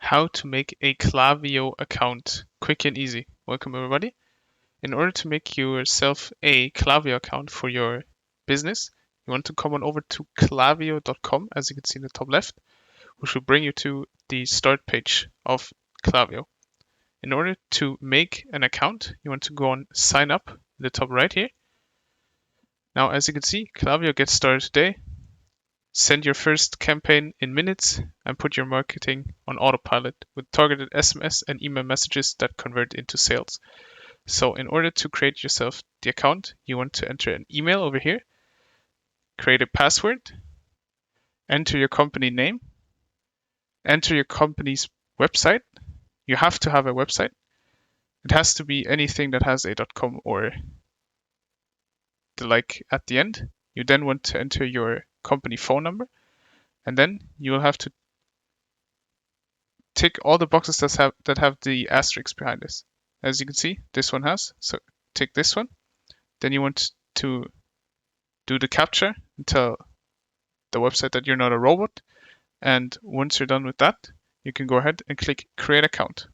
How to make a Klaviyo account quick and easy. Welcome everybody. In order to make yourself a Klaviyo account for your business, you want to come on over to klaviyo.com, as you can see in the top left, which will bring you to the start page of Klaviyo. In order to make an account, you want to go on sign up in the top right here. Now, as you can see, Klaviyo gets started today. Send your first campaign in minutes and put your marketing on autopilot with targeted SMS and email messages that convert into sales. So in order to create yourself the account, you want to enter an email over here, create a password, enter your company name, enter your company's website. You have to have a website. It has to be anything that has a .com or the like at the end. You then want to enter your company phone number, and then you will have to tick all the boxes that have the asterisk behind this. As you can see, this one has, so tick this one. Then you want to do the captcha and tell the website that you're not a robot. And once you're done with that, you can go ahead and click create account.